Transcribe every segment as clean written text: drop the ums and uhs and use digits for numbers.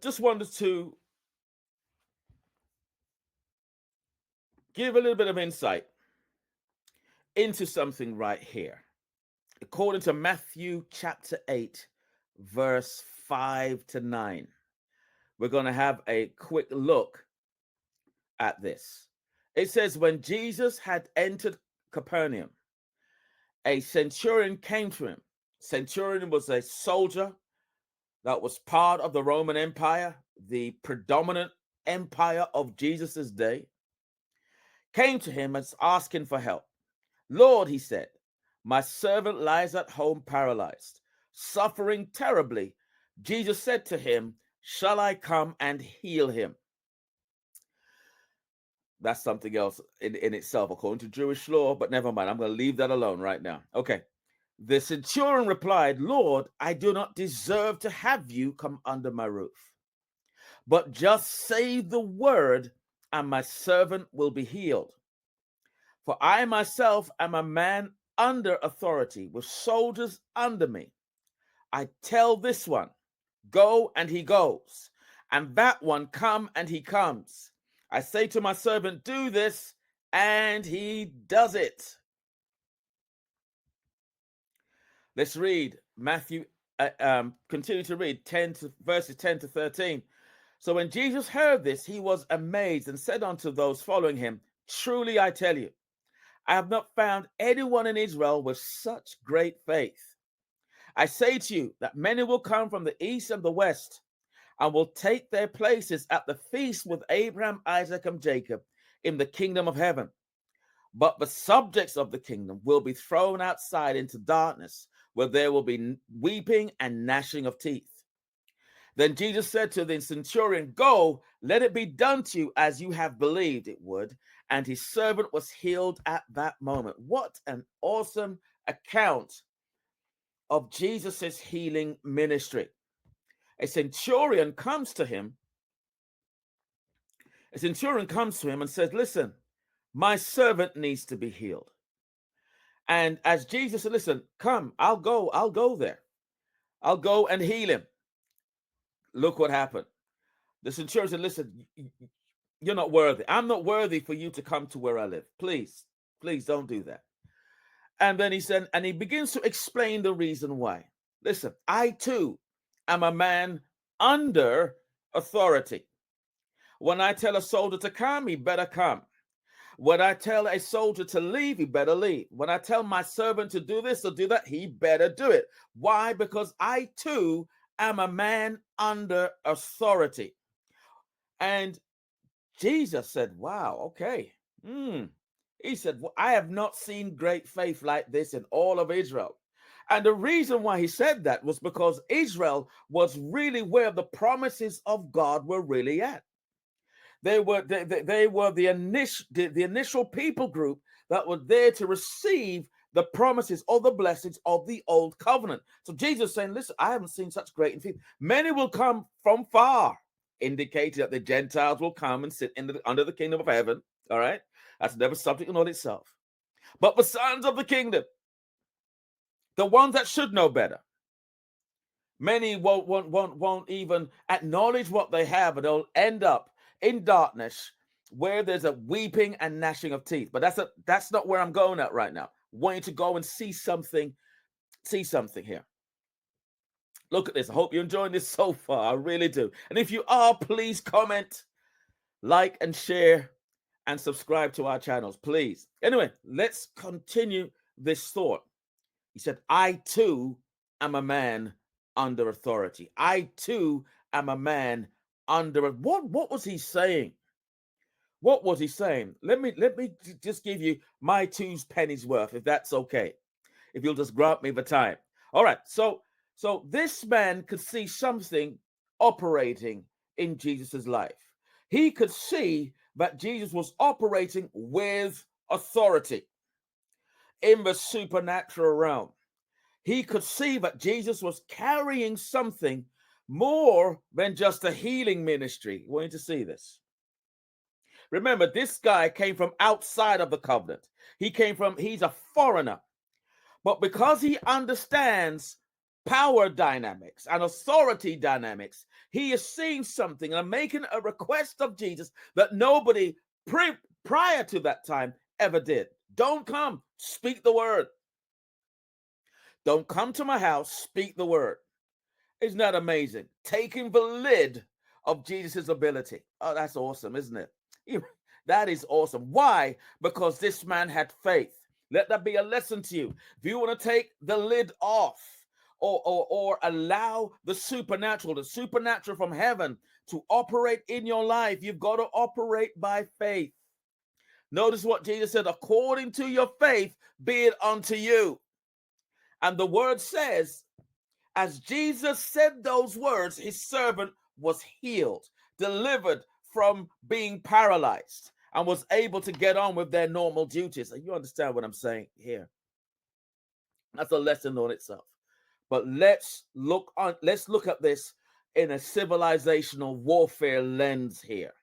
just wanted to give a little bit of insight into something right here. According to Matthew chapter 8, verse 5 to 9, we're going to have a quick look at this. It says, when Jesus had entered Capernaum, a centurion came to him. Centurion was a soldier that was part of the Roman Empire, the predominant empire of Jesus's day. Came to him and asking for help. Lord, he said, my servant lies at home paralyzed, suffering terribly. Jesus said to him, shall I come and heal him? That's something else in itself, according to Jewish law, but never mind. I'm going to leave that alone right now. Okay. The centurion replied, Lord, I do not deserve to have you come under my roof, but just say the word and my servant will be healed. For I myself am a man under authority with soldiers under me. I tell this one, go, and he goes, and that one, come, and he comes. I say to my servant, do this, and he does it. Let's read Matthew, continue to read verses 10 to 13. So when Jesus heard this, he was amazed and said unto those following him, truly I tell you, I have not found anyone in Israel with such great faith. I say to you that many will come from the east and the west and will take their places at the feast with Abraham, Isaac, and Jacob in the kingdom of heaven. But the subjects of the kingdom will be thrown outside into darkness, where there will be weeping and gnashing of teeth. Then Jesus said to the centurion, go, let it be done to you as you have believed it would. And his servant was healed at that moment. What an awesome account of Jesus's healing ministry. A centurion comes to him and says, listen, my servant needs to be healed. And as Jesus said, listen, come, I'll go there. I'll go and heal him. Look what happened. The centurion said, listen, you're not worthy. I'm not worthy for you to come to where I live. Please don't do that. And then he said, and he begins to explain the reason why. Listen, I too am a man under authority. When I tell a soldier to come, he better come. When I tell a soldier to leave, he better leave. When I tell my servant to do this or do that, he better do it. Why? Because I too am a man under authority. And Jesus said, wow, okay. He said, well, I have not seen great faith like this in all of Israel. And the reason why he said that was because Israel was really where the promises of God were really at. They were the initial people group that were there to receive the promises or the blessings of the old covenant. So Jesus is saying, listen, I haven't seen such great faith. Many will come from far, indicating that the Gentiles will come and sit under the kingdom of heaven. All right. That's never subject in all itself. But the sons of the kingdom, the ones that should know better, many won't even acknowledge what they have, and they'll end up in darkness where there's a weeping and gnashing of teeth. But that's not where I'm going at right now. I want you to go and see something here. Look at this. I hope you're enjoying this so far. I really do. And if you are, please comment, like, and share, and subscribe to our channels, please. Anyway, let's continue this thought. He said, I too am a man under authority. I too am a man under what was he saying? What was he saying? Let me just give you my 2 pennies worth, if that's okay. If you'll just grant me the time. All right. So this man could see something operating in Jesus's life. He could see that Jesus was operating with authority in the supernatural realm. He could see that Jesus was carrying something more than just a healing ministry. I want you to see this. Remember, this guy came from outside of the covenant. He's a foreigner. But because he understands power dynamics and authority dynamics. He is seeing something and making a request of Jesus that nobody prior to that time ever did. Don't come, speak the word. Don't come to my house, speak the word. Isn't that amazing? Taking the lid of Jesus' ability. Oh, that's awesome, isn't it? That is awesome. Why? Because this man had faith. Let that be a lesson to you. If you want to take the lid off or allow the supernatural from heaven to operate in your life, you've got to operate by faith. Notice what Jesus said, according to your faith, be it unto you. And the word says, as Jesus said those words, his servant was healed, delivered from being paralyzed, and was able to get on with their normal duties. You understand what I'm saying here? That's a lesson on itself. But let's look at this in a civilizational warfare lens here.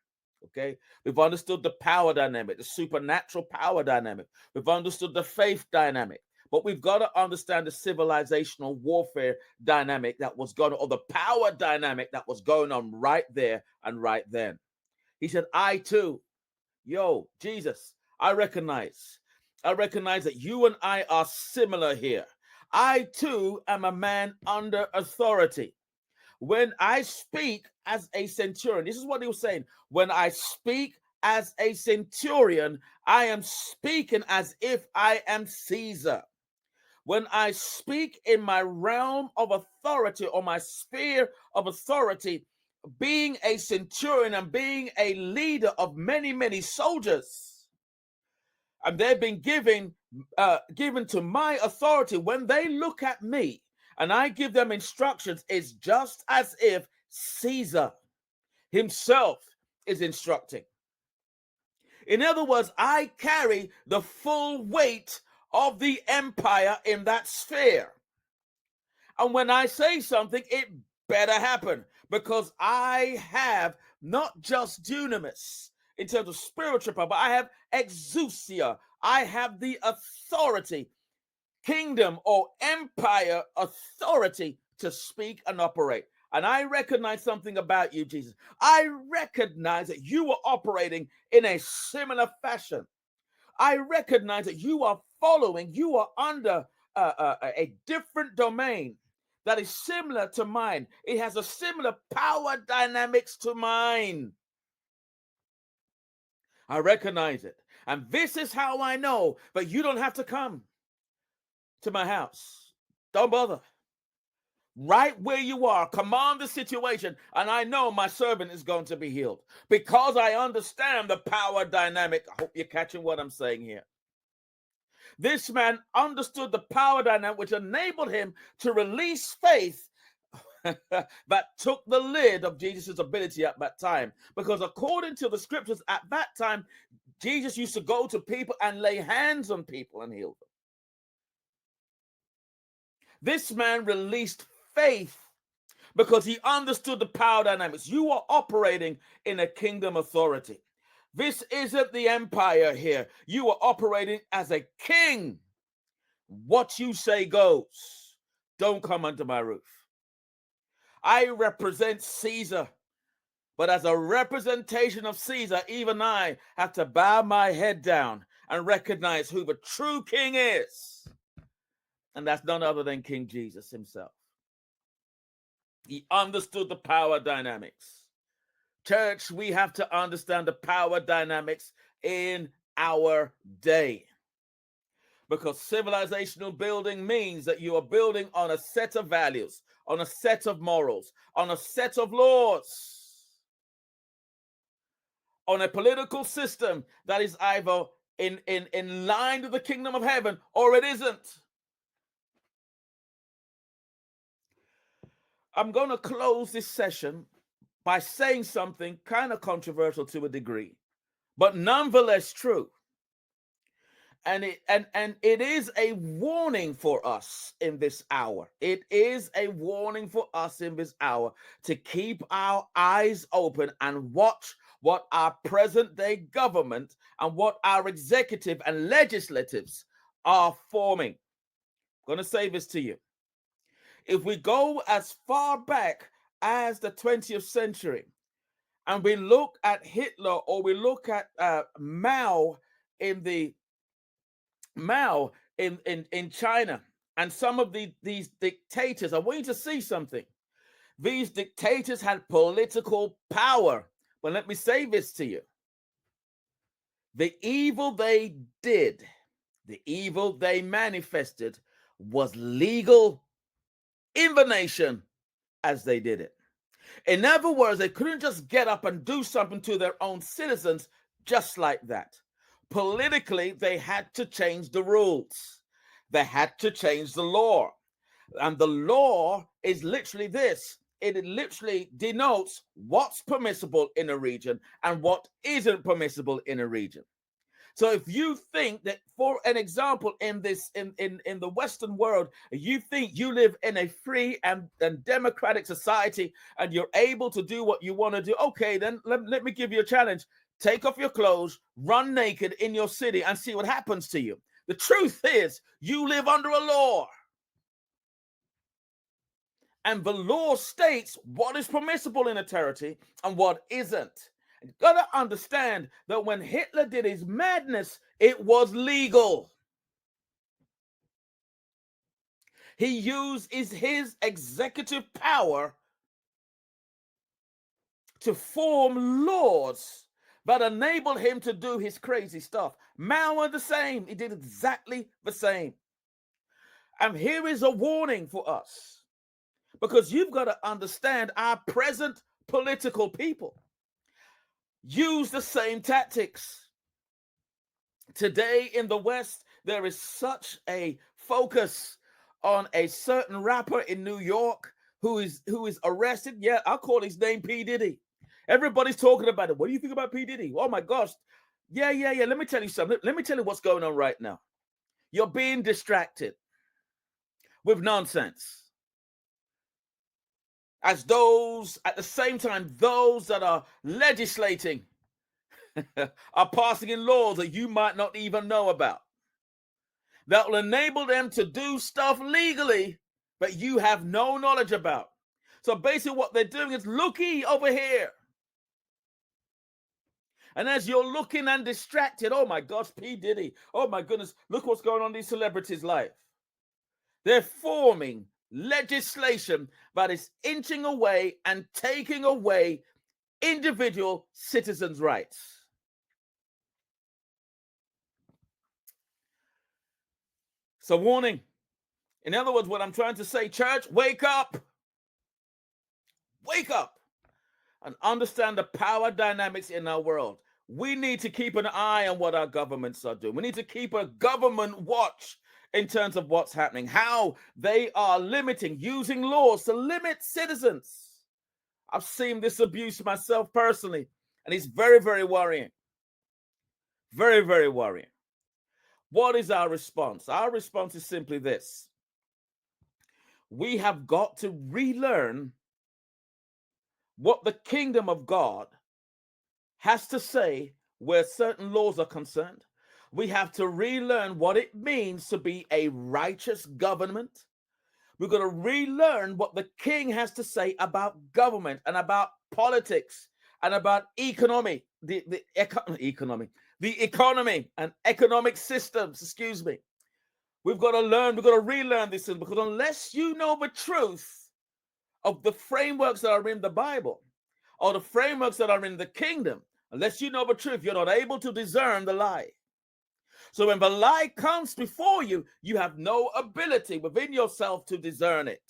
Okay, we've understood the power dynamic, the supernatural power dynamic. We've understood the faith dynamic. But we've got to understand the civilizational warfare dynamic that was going on, or the power dynamic that was going on right there and right then. He said, I too, Jesus, I recognize that you and I are similar here. I too am a man under authority. When I speak as a centurion, this is what he was saying. When I speak as a centurion, I am speaking as if I am Caesar. When I speak in my realm of authority or my sphere of authority, being a centurion and being a leader of many, many soldiers, and they've been given to my authority, when they look at me and I give them instructions, it's just as if Caesar himself is instructing. In other words, I carry the full weight of the empire in that sphere. And when I say something, it better happen, because I have not just dunamis in terms of spiritual power, but I have exousia. I have the authority, kingdom or empire authority to speak and operate. And I recognize something about you, Jesus. I recognize that you are operating in a similar fashion. I recognize that you are under a different domain that is similar to mine. It has a similar power dynamics to mine. I recognize it. And this is how I know that you don't have to come to my house. Don't bother. Right where you are, command the situation, and I know my servant is going to be healed because I understand the power dynamic. I hope you're catching what I'm saying here. This man understood the power dynamic, which enabled him to release faith that took the lid of Jesus' ability at that time. Because according to the scriptures at that time, Jesus used to go to people and lay hands on people and heal them. This man released faith because he understood the power dynamics. You are operating in a kingdom authority. This isn't the empire here. You are operating as a king. What you say goes. Don't come under my roof. I represent Caesar, but as a representation of Caesar, even I have to bow my head down and recognize who the true king is. And that's none other than King Jesus himself. He understood the power dynamics. Church, we have to understand the power dynamics in our day. Because civilizational building means that you are building on a set of values, on a set of morals, on a set of laws, on a political system that is either in line with the kingdom of heaven or it isn't. I'm going to close this session by saying something kind of controversial to a degree, but nonetheless true. And it is a warning for us in this hour. It is a warning for us in this hour to keep our eyes open and watch what our present day government and what our executive and legislatives are forming. I'm going to say this to you. If we go as far back as the 20th century and we look at Hitler, or we look at Mao in China, and some of these dictators, I want you to see something. These dictators had political power. But let me say this to you. The evil they did, the evil they manifested, was legal in the nation as they did it. In other words, they couldn't just get up and do something to their own citizens just like that. Politically, they had to change the rules. They had to change the law. And the law is literally this. It literally denotes what's permissible in a region and what isn't permissible in a region. So if you think that, for an example, in the Western world, you think you live in a free and democratic society and you're able to do what you want to do, okay, then let me give you a challenge. Take off your clothes, run naked in your city, and see what happens to you. The truth is, you live under a law. And the law states what is permissible in a territory and what isn't. You've got to understand that when Hitler did his madness, it was legal. He used his executive power to form laws that enabled him to do his crazy stuff. Mao was the same. He did exactly the same. And here is a warning for us. Because you've got to understand, our present political people use the same tactics. Today in the West, there is such a focus on a certain rapper in New York who is arrested. Yeah, I'll call his name P. Diddy. Everybody's talking about it. What do you think about P. Diddy? Oh my gosh. Yeah. Let me tell you something. Let me tell you what's going on right now. You're being distracted with nonsense. As those, at the same time, those that are legislating are passing in laws that you might not even know about, that will enable them to do stuff legally that you have no knowledge about. So basically what they're doing is, looky over here. And as you're looking and distracted, oh my gosh, P. Diddy, oh my goodness, look what's going on in these celebrities' life. They're forming legislation that is inching away and taking away individual citizens' rights. So, warning. In other words, what I'm trying to say, church, wake up. Wake up and understand the power dynamics in our world. We need to keep an eye on what our governments are doing. We need to keep a government watch in terms of what's happening, how they are using laws to limit citizens. I've seen this abuse myself personally, and it's very, very worrying. Very, very worrying. What is our response? Our response is simply this. We have got to relearn what the kingdom of God has to say where certain laws are concerned. We have to relearn what it means to be a righteous government. We're going to relearn what the king has to say about government and about politics and about economy, the economy and economic systems, excuse me. We've got to relearn this, because unless you know the truth of the frameworks that are in the Bible or the frameworks that are in the kingdom, unless you know the truth, you're not able to discern the lie. So when the lie comes before you, you have no ability within yourself to discern it.